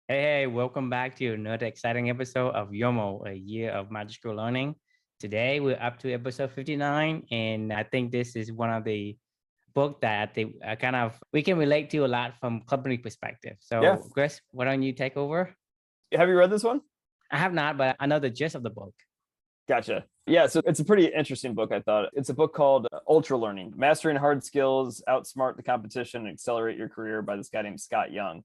Hey, welcome back to another exciting episode of YOML, a year of magical learning. Today, we're up to episode 59, and I think this is one of the book that they we can relate to a lot from company perspective. Yeah. So, Chris, why don't you take over? Have you read this one? I have not, but I know the gist of the book. Gotcha. Yeah, so it's a pretty interesting book, I thought. It's a book called Ultralearning, Mastering Hard Skills, Outsmart the Competition, and Accelerate Your Career by this guy named Scott Young.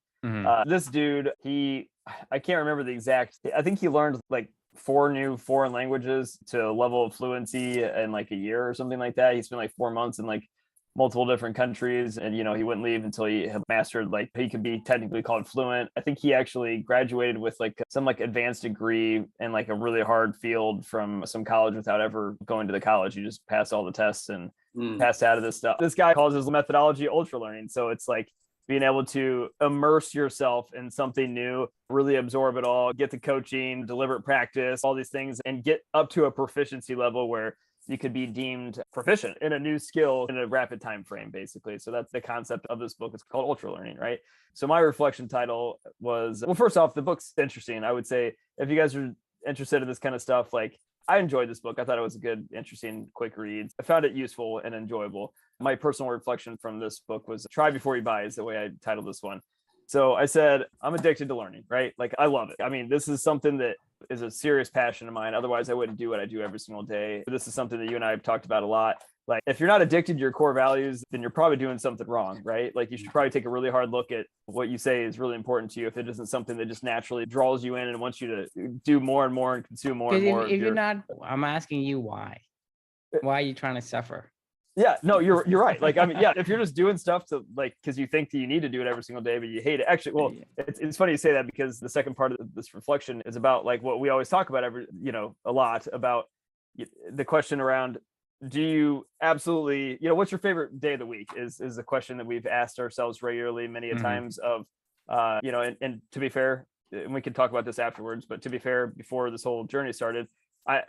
This dude, I can't remember the exact, I think he learned like 4 new foreign languages to a level of fluency in like a year or something like that. He spent like 4 months in like multiple different countries, and he wouldn't leave until he had mastered, like, he could be technically called fluent. I think he actually graduated with like some like advanced degree in like a really hard field from some college without ever going to the college. He just passed all the tests and passed out of this stuff. This guy calls his methodology ultra learning. So it's like being able to immerse yourself in something new, really absorb it all, get the coaching, deliberate practice, all these things, and get up to a proficiency level where you could be deemed proficient in a new skill in a rapid time frame, basically. So that's the concept of this book. It's called Ultra Learning, right? So my reflection title was, well, first off, the book's interesting. I would say if you guys are interested in this kind of stuff, like, I enjoyed this book. I thought it was a good, interesting, quick read. I found it useful and enjoyable. My personal reflection from this book was try before you buy is the way I titled this one. So I said, I'm addicted to learning, right? Like, I love it. I mean, this is something that is a serious passion of mine. Otherwise, I wouldn't do what I do every single day. This is something that you and I have talked about a lot. Like, if you're not addicted to your core values, then you're probably doing something wrong, right? Like, you should probably take a really hard look at what you say is really important to you if it isn't something that just naturally draws you in and wants you to do more and more and consume more and more. If you're not, I'm asking you why. Why are you trying to suffer? Yeah, no, you're right. Like, I mean, yeah, if you're just doing stuff to, like, because you think that you need to do it every single day, but you hate it. Actually, well, it's funny you say that, because the second part of this reflection is about like what we always talk about a lot about the question around, do you absolutely, what's your favorite day of the week is a question that we've asked ourselves regularly, many a times of, and to be fair, and we can talk about this afterwards, but to be fair, before this whole journey started,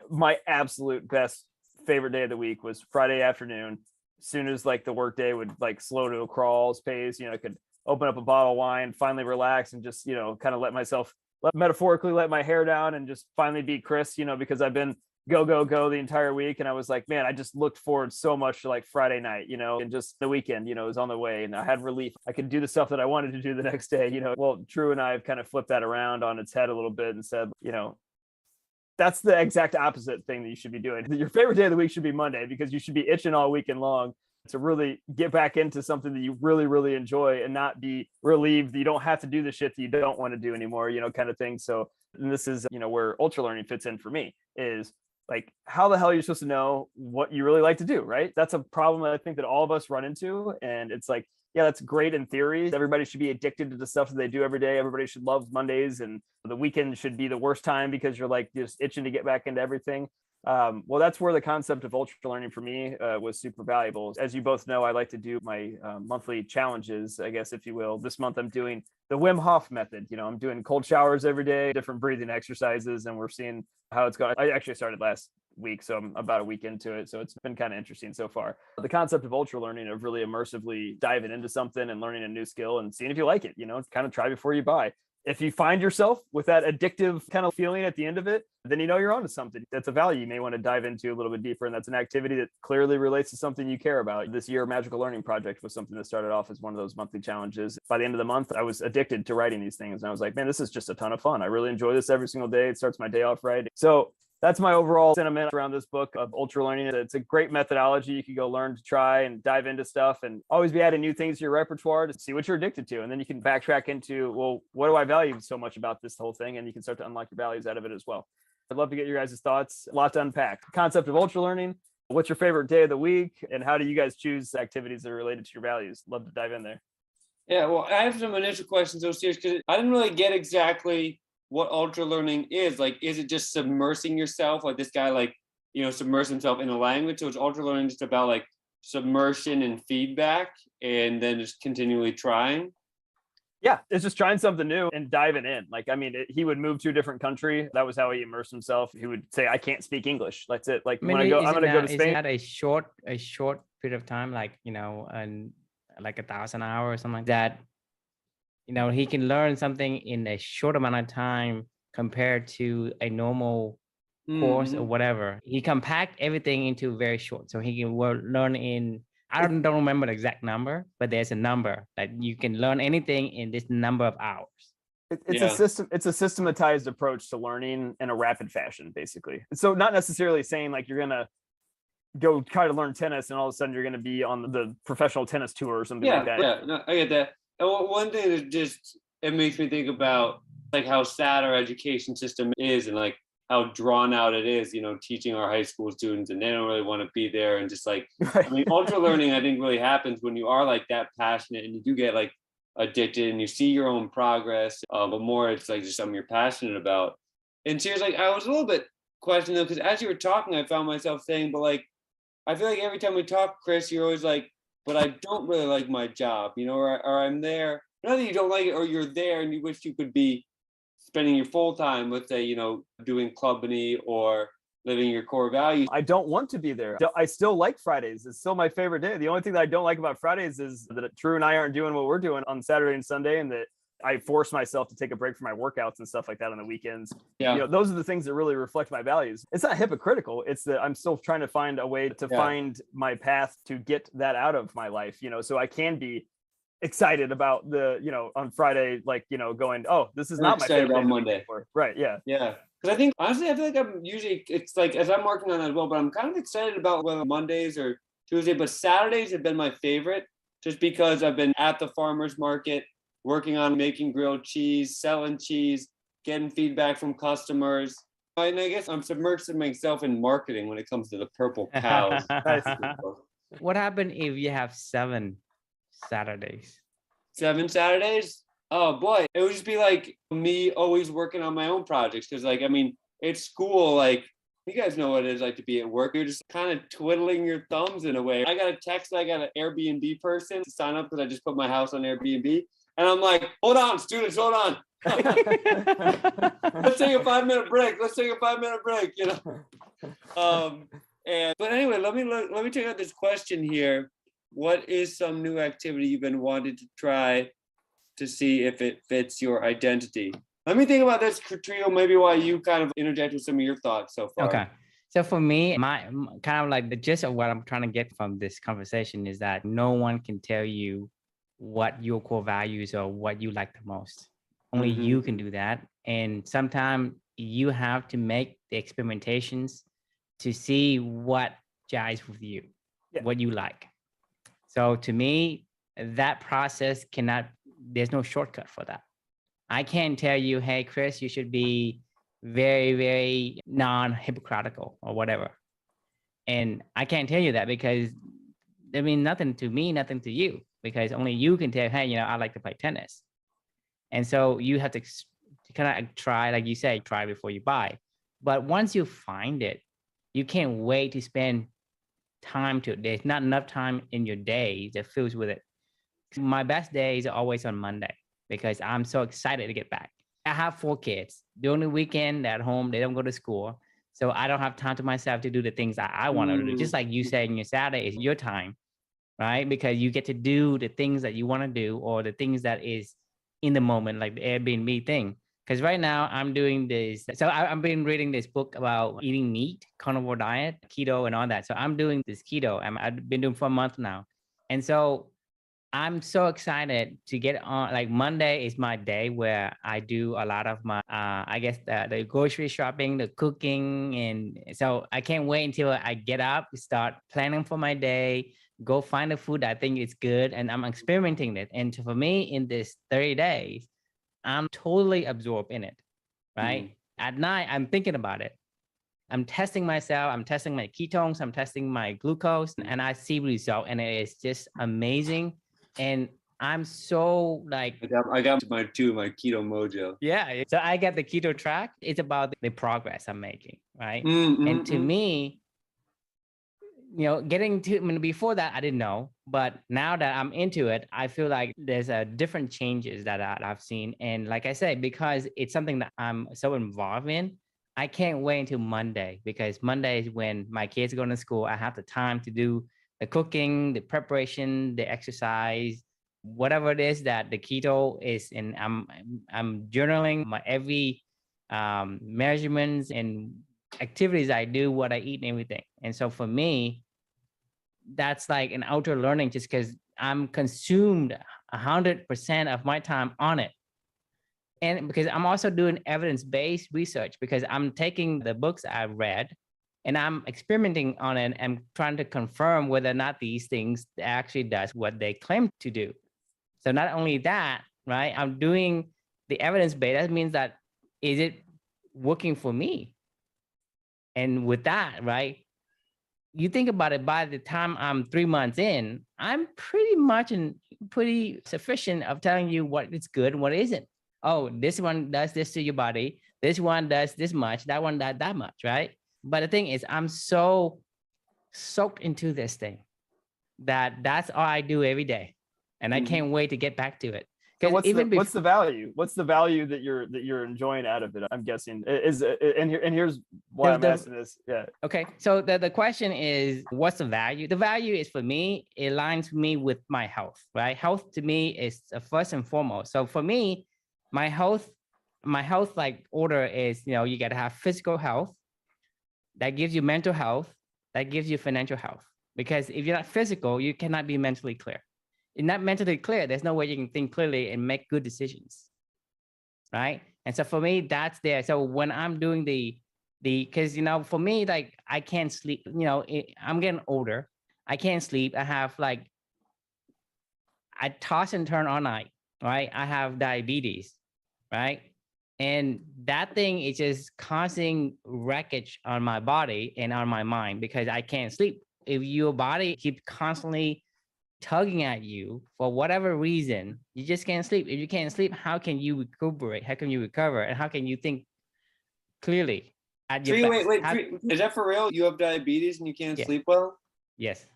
my absolute best favorite day of the week was Friday afternoon. As soon as like the workday would like slow to a crawl's pace, I could open up a bottle of wine, finally relax, and just kind of metaphorically let my hair down and just finally be Chris, because I've been go the entire week, and I was like, man, I just looked forward so much to like Friday night, and just the weekend, was on the way, and I had relief. I could do the stuff that I wanted to do the next day. Well, Drew and I have kind of flipped that around on its head a little bit and said, that's the exact opposite thing that you should be doing. Your favorite day of the week should be Monday, because you should be itching all weekend long to really get back into something that you really, really enjoy, and not be relieved that you don't have to do the shit that you don't want to do anymore, kind of thing. So, and this is, where ultra learning fits in for me, is like, how the hell are you supposed to know what you really like to do, right? That's a problem that I think that all of us run into. And it's like, yeah, that's great in theory. Everybody should be addicted to the stuff that they do every day. Everybody should love Mondays, and the weekend should be the worst time because you're like just itching to get back into everything. Well, that's where the concept of ultra learning for me was super valuable. As you both know, I like to do my monthly challenges, I guess, if you will. This month, I'm doing the Wim Hof method. I'm doing cold showers every day, different breathing exercises, and we're seeing how it's going. I actually started last week, so I'm about a week into it, so it's been kind of interesting so far. The concept of ultra learning, of really immersively diving into something and learning a new skill and seeing if you like it, kind of try before you buy. If you find yourself with that addictive kind of feeling at the end of it, then you're onto something. That's a value you may want to dive into a little bit deeper, and that's an activity that clearly relates to something you care about. This year, Magical Learning Project was something that started off as one of those monthly challenges. By the end of the month, I was addicted to writing these things, and I was like, man, this is just a ton of fun. I really enjoy this every single day. It starts my day off right. So that's my overall sentiment around this book of ultra learning. It's a great methodology. You can go learn to try and dive into stuff, and always be adding new things to your repertoire to see what you're addicted to. And then you can backtrack into, well, what do I value so much about this whole thing? And you can start to unlock your values out of it as well. I'd love to get your guys' thoughts. A lot to unpack. Concept of ultra learning. What's your favorite day of the week? And how do you guys choose activities that are related to your values? Love to dive in there. Yeah, well, I have some initial questions, though, serious, because I didn't really get exactly what ultra learning is. Like, is it just submersing yourself, like this guy, like, submerse himself in a language? So it's ultra learning just about like submersion and feedback, and then just continually trying? Yeah, it's just trying something new and diving in. Like, I mean, he would move to a different country. That was how he immersed himself. He would say, I can't speak English. That's it. Like, when I'm going to go to Spain. Is that a short period of time, like, and like 1,000 hours or something like that? he can learn something in a short amount of time compared to a normal course or whatever. He compact everything into very short, so he can learn in, I don't remember the exact number, but there's a number that you can learn anything in this number of hours. It's a system. It's a systematized approach to learning in a rapid fashion, basically. So not necessarily saying like you're gonna go try to learn tennis and all of a sudden you're gonna be on the professional tennis tour or something like that. Yeah, no, I get that. And one thing that just it makes me think about like how sad our education system is and like how drawn out it is, teaching our high school students, and they don't really want to be there. And just like, I mean, ultra learning, I think really happens when you are like that passionate and you do get like addicted and you see your own progress, but more it's like just something you're passionate about. And seriously, I was a little bit questioning though, because as you were talking, I found myself saying, but like, I feel like every time we talk, Chris, you're always like, but I don't really like my job, or I'm there. Not that you don't like it, or you're there and you wish you could be spending your full time, let's say, doing clubbing or living your core values. I don't want to be there. I still like Fridays. It's still my favorite day. The only thing that I don't like about Fridays is that Drew and I aren't doing what we're doing on Saturday and Sunday, and that I force myself to take a break from my workouts and stuff like that on the weekends. Yeah. Those are the things that really reflect my values. It's not hypocritical. It's that I'm still trying to find a way to find my path to get that out of my life, so I can be excited about on Friday, like, going, oh, this is not my favorite about Monday. Right. Yeah. Yeah. Because I think, honestly, I feel like I'm usually, it's like, as I'm working on that as well, but I'm kind of excited about whether Mondays or Tuesday, but Saturdays have been my favorite just because I've been at the farmer's market, working on making grilled cheese, selling cheese, getting feedback from customers. And I guess I'm submerged myself in marketing when it comes to the purple cows. What happened if you have 7 Saturdays? 7 Saturdays? Oh boy, it would just be like me always working on my own projects. Cause like, I mean, it's school, like you guys know what it is like to be at work. You're just kind of twiddling your thumbs in a way. I got a text, I got an Airbnb person to sign up because I just put my house on Airbnb. And I'm like, hold on, students, hold on. Let's take a 5-minute break. But anyway, let me check out this question here. What is some new activity you've been wanting to try to see if it fits your identity? Let me think about this, Trio, maybe while you kind of interject with some of your thoughts so far. Okay. So for me, my kind of like the gist of what I'm trying to get from this conversation is that no one can tell you what your core values or what you like the most. Only you can do that. And sometimes you have to make the experimentations to see what jives with you, what you like. So to me, that process there's no shortcut for that. I can't tell you, hey, Chris, you should be very, very non-hypocritical or whatever. And I can't tell you that because they mean nothing to me, nothing to you, because only you can tell, hey, I like to play tennis. And so you have to kind of try, like you say, try before you buy. But once you find it, you can't wait to spend time to it. There's not enough time in your day that fills with it. My best days are always on Monday because I'm so excited to get back. I have 4 kids. During the weekend at home, they don't go to school. So I don't have time to myself to do the things that I want to do. Just like you said, your Saturday is your time, right? Because you get to do the things that you want to do or the things that is in the moment, like the Airbnb thing. Because right now I'm doing this. So I've been reading this book about eating meat, carnivore diet, keto and all that. So I'm doing this keto. I've been doing for a month now. And so I'm so excited to get on. Like Monday is my day where I do a lot of my, I guess the grocery shopping, the cooking. And so I can't wait until I get up, start planning for my day, go find the food that I think is good. And I'm experimenting it. And for me in this 30 days, I'm totally absorbed in it, right? At night, I'm thinking about it. I'm testing myself. I'm testing my ketones. I'm testing my glucose and I see result and it is just amazing. And I'm so like, I got my keto mojo. Yeah. So I get the keto track. It's about the progress I'm making, right? And to me, getting to, before that, I didn't know, but now that I'm into it, I feel like there's different changes that I've seen. And like I said, because it's something that I'm so involved in, I can't wait until Monday because Monday is when my kids go to school. I have the time to do the cooking, the preparation, the exercise, whatever it is that the keto is, and I'm journaling my every measurements and activities I do, what I eat and everything. And so for me, that's like an outer learning, just because I'm consumed 100% of my time on it. And because I'm also doing evidence-based research, because I'm taking the books I've read and I'm experimenting on it and trying to confirm whether or not these things actually does what they claim to do. So not only that, right, I'm doing the evidence-based. That means that, is it working for me? And with that, right, you think about it, by the time I'm 3 months in, I'm pretty much pretty sufficient of telling you what is good and what isn't. Oh, this one does this to your body. This one does this much. That one does that much, right? But the thing is, I'm so soaked into this thing that that's all I do every day. And I can't wait to get back to it. So what's the value? What's the value that you're enjoying out of it? I'm guessing here's why I'm asking this. Yeah. Okay. So the question is, what's the value? The value is, for me, it aligns me with my health, right? Health to me is first and foremost. So for me, my health like order is, you got to have physical health that gives you mental health, that gives you financial health. Because if you're not physical, you cannot be mentally clear. You're not mentally clear, there's no way you can think clearly and make good decisions, right? And so for me, that's there. So when I'm doing because, for me, like, I can't sleep, I'm getting older. I can't sleep. I toss and turn all night, right? I have diabetes, right? And that thing is just causing wreckage on my body and on my mind, because I can't sleep. If your body keeps constantly tugging at you for whatever reason, you just can't sleep. If you can't sleep, how can you recuperate? How can you recover? And how can you think clearly at your best? Wait, is that for real? You have diabetes and you can't sleep well? Yes.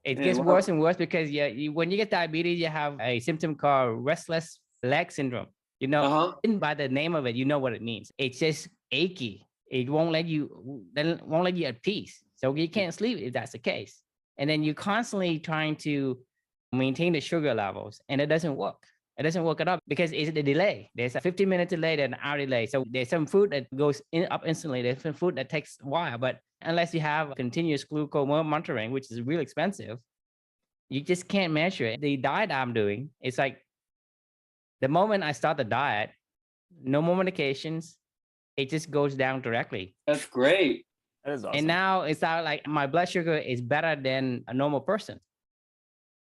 It gets worse and worse, because when you get diabetes, you have a symptom called restless leg syndrome. By the name of it, you know what it means. It's just achy. It won't let you at peace. So you can't sleep if that's the case. And then you're constantly trying to maintain the sugar levels, and it doesn't work. It doesn't work at all, because it's the delay. There's a 15-minute delay, then an hour delay. So there's some food that goes up instantly. There's some food that takes a while, but unless you have continuous glucose monitoring, which is real expensive, you just can't measure it. The diet I'm doing, it's like the moment I start the diet, no more medications, it just goes down directly. That's great. That is awesome. And now it's not like my blood sugar is better than a normal person.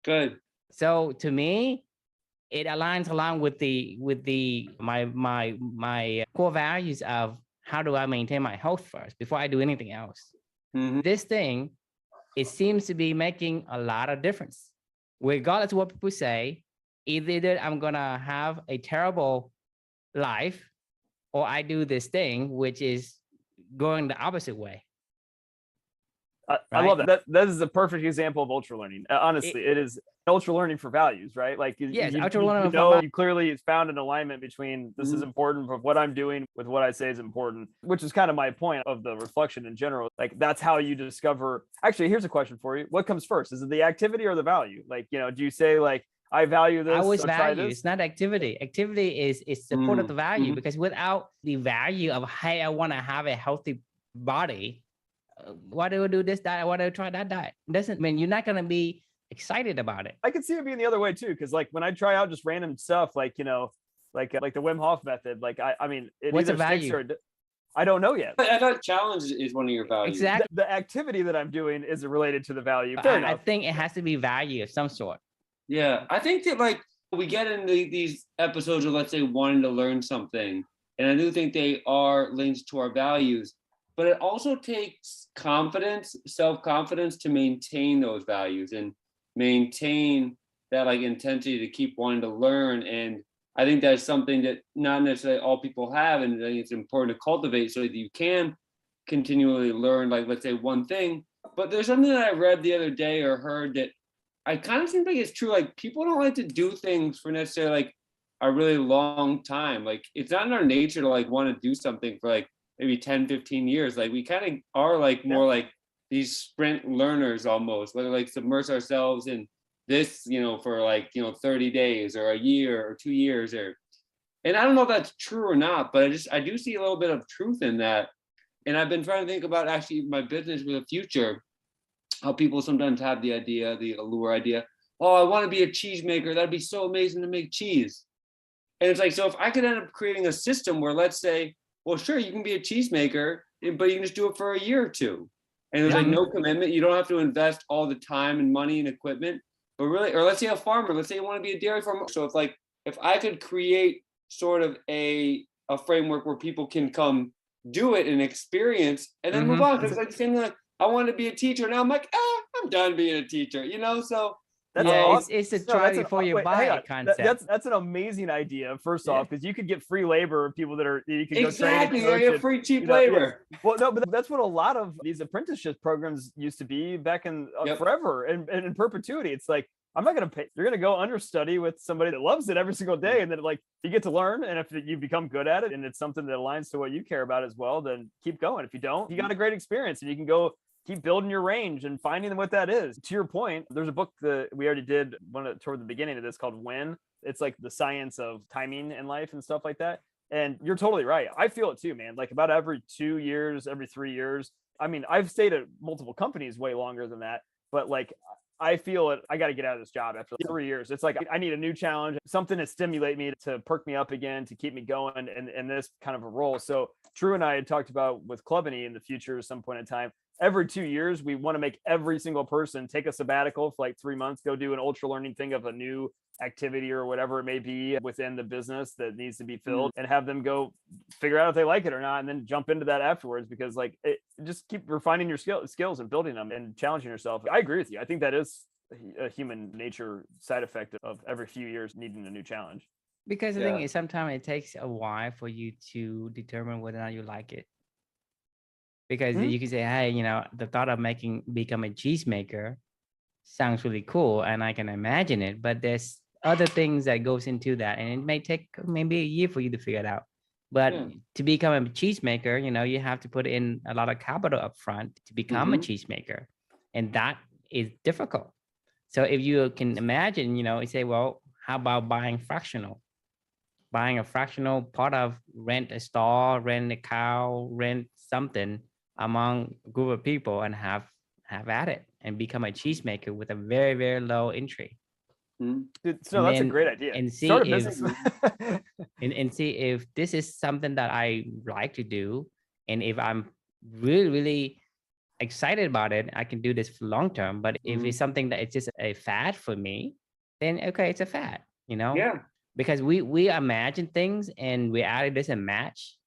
Good. So to me, it aligns along with my core values of how do I maintain my health first before I do anything else. This thing, it seems to be making a lot of difference. Regardless of what people say, either I'm gonna have a terrible life, or I do this thing, which is going the opposite way. I love that. That is a perfect example of ultra learning. Honestly, it is ultra learning for values, right? Like, you clearly found an alignment between this is important for what I'm doing with what I say is important, which is kind of my point of the reflection in general. Like, that's how you discover. Actually, here's a question for you. What comes first? Is it the activity or the value? Like, do you say, like, I value this? I always so value. It's not activity. Activity is support of the value, because without the value of, hey, I want to have a healthy body, why do I do this diet? Why do I try that diet? Doesn't mean you're not going to be excited about it. I could see it being the other way too, because like when I try out just random stuff, like like the Wim Hof method, like I mean, what's the value? I don't know yet. I thought challenge is one of your values. Exactly. The activity that I'm doing is related to the value. I think it has to be value of some sort. Yeah, I think that, like, we get into these episodes of, let's say, wanting to learn something, and I do think they are linked to our values. But it also takes confidence, self-confidence, to maintain those values and maintain that, like, intensity to keep wanting to learn. And I think that's something that not necessarily all people have, and I think it's important to cultivate so that you can continually learn, like, let's say, one thing. But there's something that I read the other day or heard that I kind of think it's true. Like, people don't like to do things for necessarily, like, a really long time. Like, it's not in our nature to, like, want to do something for, like, maybe 10, 15 years. Like, we kind of are, like, more like these sprint learners almost, whether, like, submerge ourselves in this, for like, 30 days or a year or 2 years, and I don't know if that's true or not, but I do see a little bit of truth in that. And I've been trying to think about actually my business for the future, how people sometimes have the idea, the allure idea, oh, I want to be a cheesemaker. That'd be so amazing to make cheese. And it's like, so if I could end up creating a system where, let's say, well, sure, you can be a cheesemaker, but you can just do it for a year or two. And there's like no commitment. You don't have to invest all the time and money and equipment. But really, or let's say a farmer, let's say you want to be a dairy farmer. So if I could create sort of a framework where people can come do it and experience and then move on. Because it's like the same thing, like I wanted to be a teacher. Now I'm like, I'm done being a teacher, so that's awesome. It's a try before you buy concept. That's an amazing idea. First off, because you could get free labor of people that you can go exactly. train. You get free cheap labor. Yeah. Well, no, but that's what a lot of these apprenticeship programs used to be back in forever and in perpetuity. It's like, I'm not going to pay. You're going to go understudy with somebody that loves it every single day. And then like you get to learn. And if you become good at it and it's something that aligns to what you care about as well, then keep going. If you don't, you got a great experience and you can go keep building your range and finding what that is. To your point, there's a book that we already did toward the beginning of this called When. It's like the science of timing in life and stuff like that. And you're totally right. I feel it too, man. Like about every 2 years, every 3 years. I mean, I've stayed at multiple companies way longer than that, but like, I feel it. I got to get out of this job after 3 years. It's like, I need a new challenge, something to stimulate me, to perk me up again, to keep me going in this kind of a role. So Drew and I had talked about with Clubany in the future at some point in time, every 2 years, we want to make every single person take a sabbatical for like 3 months, go do an Ultralearning thing of a new activity or whatever it may be within the business that needs to be filled, and have them go figure out if they like it or not, and then jump into that afterwards, because like just keep refining your skills and building them and challenging yourself. I agree with you. I think that is a human nature side effect of every few years needing a new challenge. Because the thing is, sometimes it takes a while for you to determine whether or not you like it. Because you can say, hey, the thought of become a cheesemaker sounds really cool and I can imagine it, but there's other things that goes into that, and it may take maybe a year for you to figure it out. But to become a cheesemaker, you have to put in a lot of capital up front to become a cheesemaker, and that is difficult. So if you can imagine, you say, well, how about buying fractional? Buying a fractional part of rent a stall, rent a cow, rent something among a group of people and have at it and become a cheesemaker with a very, very low entry. So that's a great idea. And see see if this is something that I like to do, and if I'm really, really excited about it, I can do this for long term. But if it's something that it's just a fad for me, then okay, it's a fad, because we imagine things and we add this and match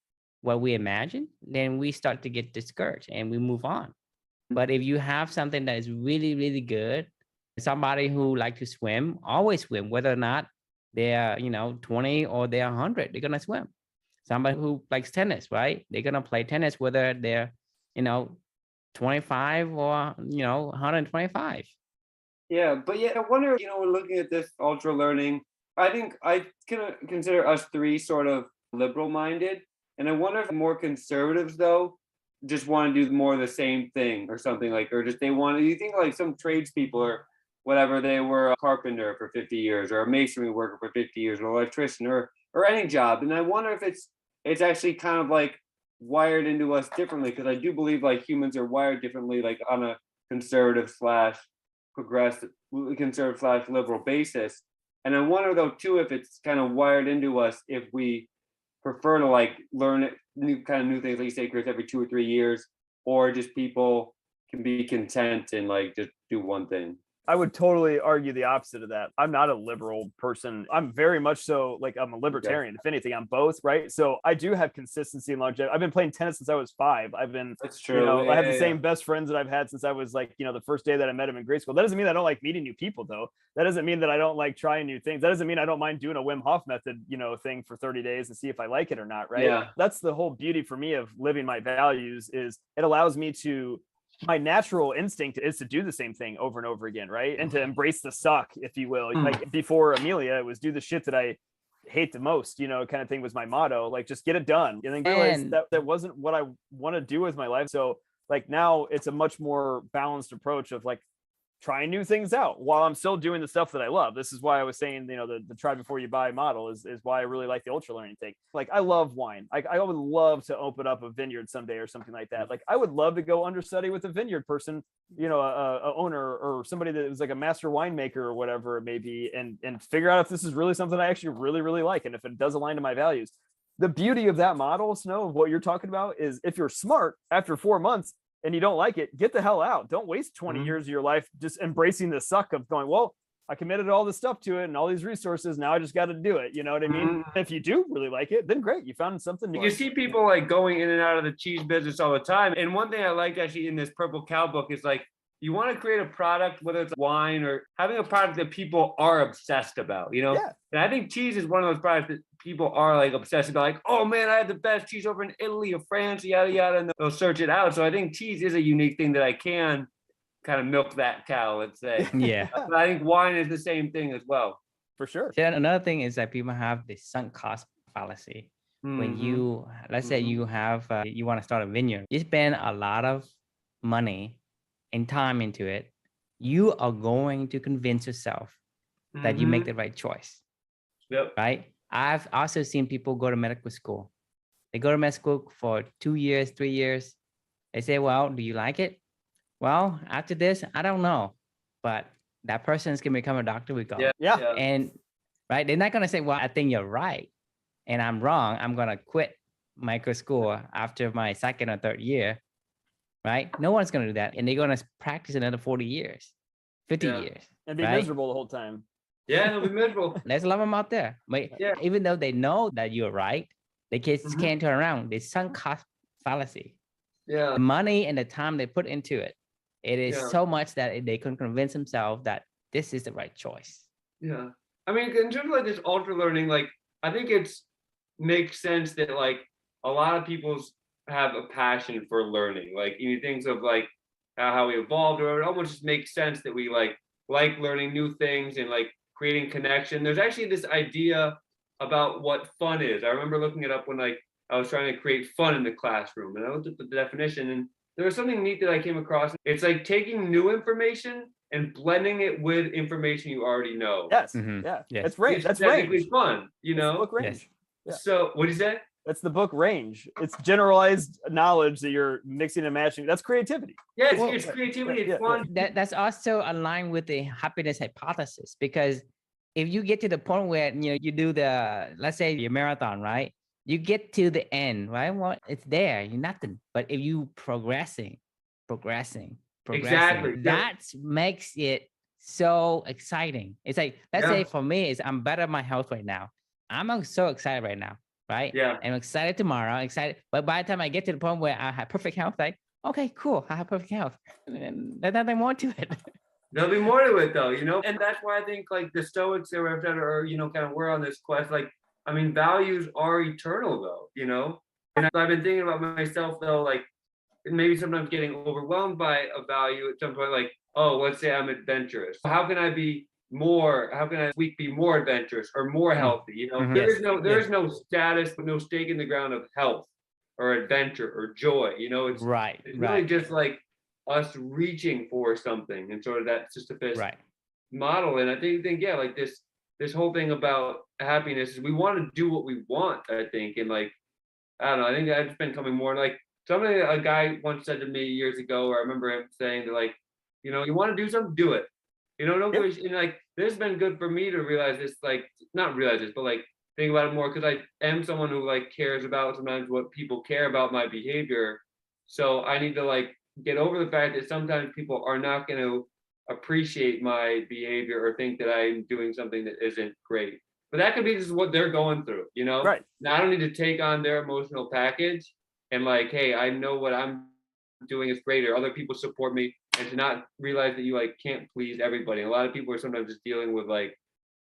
what we imagine, then we start to get discouraged and we move on. But if you have something that is really, really good, somebody who like to swim, always swim, whether or not they're 20 or they're 100, they're gonna swim. Somebody who likes tennis, right? They're gonna play tennis whether they're 25 or 125. Yeah, but I wonder, when looking at this Ultralearning, I think I can consider us three sort of liberal-minded. And I wonder if more conservatives, though, just want to do more of the same thing or something, like, or just you think like some tradespeople or whatever, they were a carpenter for 50 years or a masonry worker for 50 years or an electrician or any job. And I wonder if it's actually kind of like wired into us differently, because I do believe like humans are wired differently, like on a conservative / progressive, conservative / liberal basis. And I wonder though too if it's kind of wired into us if we prefer to like learn new things, like you say, Chris, every 2 or 3 years, or just people can be content and like just do one thing. I would totally argue the opposite of that. I'm not a liberal person. I'm very much so like I'm a libertarian. If anything, I'm both, right? So I do have consistency and longevity. I've been playing tennis since I was 5. That's true. I have the same best friends that I've had since I was like, the first day that I met him in grade school. That doesn't mean I don't like meeting new people though. That doesn't mean that I don't like trying new things. That doesn't mean I don't mind doing a Wim Hof method, thing for 30 days and see if I like it or not, right? Yeah. That's the whole beauty for me of living my values, is it allows me to, my natural instinct is to do the same thing over and over again, right? And to embrace the suck, if you will. Like before Amelia, it was do the shit that I hate the most, kind of thing was my motto. Like just get it done. And then realize that wasn't what I want to do with my life. So like now it's a much more balanced approach of like, trying new things out while I'm still doing the stuff that I love. This is why I was saying, the try before you buy model is why I really like the Ultralearning thing. Like, I love wine. I would love to open up a vineyard someday or something like that. Like, I would love to go understudy with a vineyard person, a owner or somebody that is like a master winemaker or whatever it may be, and figure out if this is really something I actually really, really like. And if it does align to my values. The beauty of that model, Snow, of what you're talking about, is if you're smart after 4 months, and you don't like it, get the hell out. Don't waste 20 years of your life just embracing the suck of going, well, I committed all this stuff to it and all these resources. Now I just got to do it. You know what I mean? If you do really like it, then great. You found something new. You see people like going in and out of the cheese business all the time. And one thing I like actually in this Purple Cow book is like, you want to create a product, whether it's wine or having a product that people are obsessed about, Yeah. And I think cheese is one of those products that people are like obsessed about, like, oh man, I had the best cheese over in Italy or France, yada, yada, and they'll search it out. So I think cheese is a unique thing that I can kind of milk that cow, let's say. Yeah. But I think wine is the same thing as well. For sure. Then another thing is that people have the sunk cost fallacy. When you, let's say you have, you want to start a vineyard, you spend a lot of money and time into it, you are going to convince yourself that you make the right choice. Yep. Right? I've also seen people go to medical school. They go to medical school for 2 years, 3 years. They say, well, do you like it? Well, after this, I don't know. But that person is going to become a doctor. We go. Yeah. And right, they're not going to say, well, I think you're right and I'm wrong. I'm going to quit medical school after my second or third year. Right? No one's going to do that. And they're going to practice another 40 years, 50 years. And be right? miserable the whole time. Yeah, they'll be miserable. There's a lot of them out there. But even though they know that you're right, they just can't turn around. The sunk cost fallacy. Yeah. The money and the time they put into it, it is so much that they can convince themselves that this is the right choice. Yeah. I mean, in terms of like this Ultralearning, like, I think makes sense that like a lot of people have a passion for learning. Like, things of like how we evolved, or it almost just makes sense that we like learning new things and like creating connection. There's actually this idea about what fun is. I remember looking it up when like I was trying to create fun in the classroom, and I looked at the definition, and there was something neat that I came across. It's like taking new information and blending it with information you already know. Yes. Mhm. Yeah. Yes. That's range. It's That's technically range. fun, It's the book range. Yes. Yeah. So what do you say? That's the book range. It's generalized knowledge that you're mixing and matching. That's creativity. Yeah, it's creativity. It's fun. That's also aligned with the happiness hypothesis, because if you get to the point where you do the, let's say your marathon, right? You get to the end, right? Well, it's there, you're nothing. But if you progressing, Exactly. that makes it so exciting. It's like, let's say for me, I'm better at my health right now. I'm so excited right now, right? Yeah. I'm excited tomorrow, excited. But by the time I get to the point where I have perfect health, like, okay, cool, I have perfect health. And there's nothing more to it. There'll be more to it though, and that's why I think like the Stoics or kind of we're on this quest. Like, I mean, values are eternal though, and I've been thinking about myself though, like maybe sometimes getting overwhelmed by a value at some point, like, oh, let's say I'm adventurous. How can I be more adventurous or more healthy? There is no status, no stake in the ground of health or adventure or joy. It's really just like us reaching for something, and sort of that Sisyphus model. And I think like this whole thing about happiness is we want to do what we want, I think. And like, I don't know, I think I've just been coming more like a guy once said to me years ago, or I remember him saying that like, you want to do something, do it. No wish. And like, this has been good for me to realize this, like, not realize this, but like think about it more, because I am someone who like cares about sometimes what people care about my behavior. So I need to like get over the fact that sometimes people are not going to appreciate my behavior or think that I'm doing something that isn't great. But that could be just what they're going through, Right. Now, I don't need to take on their emotional package and like, hey, I know what I'm doing is great, or other people support me, and to not realize that you like can't please everybody. A lot of people are sometimes just dealing with like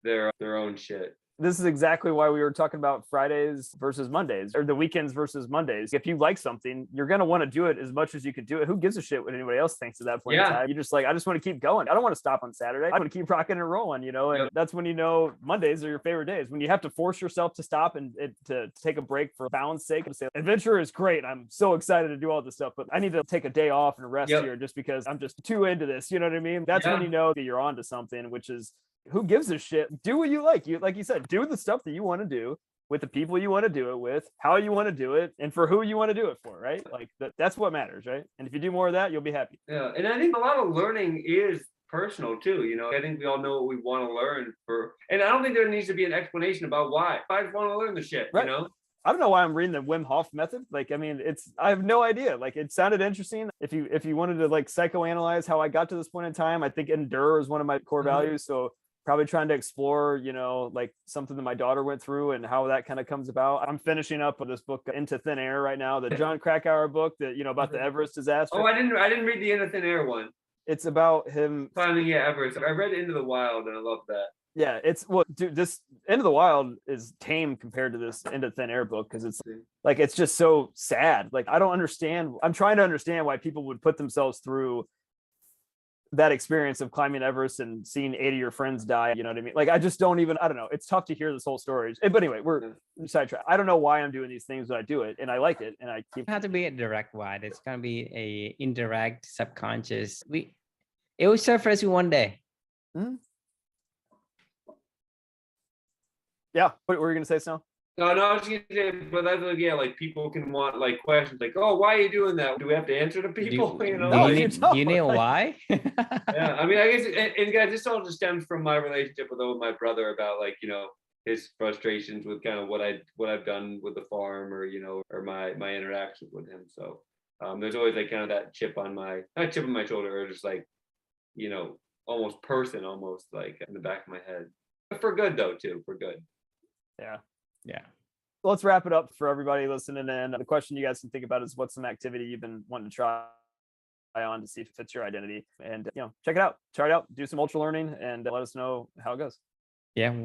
their own shit. This is exactly why we were talking about Fridays versus Mondays, or the weekends versus Mondays. If you like something, you're going to want to do it as much as you can do it. Who gives a shit what anybody else thinks at that point in time? You just like, I just want to keep going. I don't want to stop on Saturday. I want to keep rocking and rolling, you know? And that's when you know Mondays are your favorite days. When you have to force yourself to stop and to take a break for balance sake and say, adventure is great. I'm so excited to do all this stuff, but I need to take a day off and rest here just because I'm just too into this. You know what I mean? That's when you know that you're onto something, which is, who gives a shit? Do what you like. Like you said, do the stuff that you want to do with the people you want to do it with, how you want to do it, and for who you want to do it for, right? Like that's what matters, right? And if you do more of that, you'll be happy. Yeah, and I think a lot of learning is personal too. You know, I think we all know what we want to learn for, and I don't think there needs to be an explanation about why. I just want to learn the shit, you know? I don't know why I'm reading the Wim Hof method. Like, I mean, I have no idea. Like, it sounded interesting. If you wanted to like psychoanalyze how I got to this point in time, I think endure is one of my core values. So probably trying to explore, you know, like something that my daughter went through and how that kind of comes about. I'm finishing up this book, Into Thin Air, right now, the John Krakauer book that, you know, about the Everest disaster. Oh, I didn't read the Into Thin Air one. It's about him climbing Everest. I read Into the Wild and I love that. Yeah, dude, this Into the Wild is tame compared to this Into Thin Air book because it's like, it's just so sad. Like, I don't understand. I'm trying to understand why people would put themselves through that experience of climbing Everest and seeing 80 of your friends die. You know what I mean? Like, I just don't even, I don't know. It's tough to hear this whole story. But anyway, we're sidetracked. I don't know why I'm doing these things, but I do it and I like it. And I keep. It have to be a direct why. It's going to be a indirect, subconscious. It will surface one day. Mm-hmm. Yeah. What were you going to say, Snow? No, I was going to say, but that's like, yeah, like people can want like questions like, oh, why are you doing that? Do we have to answer to people? Do you know why? Yeah, I mean, I guess, and guys, this all just stems from my relationship with my brother about like, you know, his frustrations with kind of what I've done with the farm, or, you know, or my interactions with him. So there's always like kind of that chip on my shoulder, or just like, you know, almost like in the back of my head. But for good though, too, for good. Yeah. Yeah. Let's wrap it up for everybody listening in. The question you guys can think about is, what's some activity you've been wanting to try on to see if it fits your identity? And, you know, check it out, try it out, do some ultra learning, and let us know how it goes. Yeah.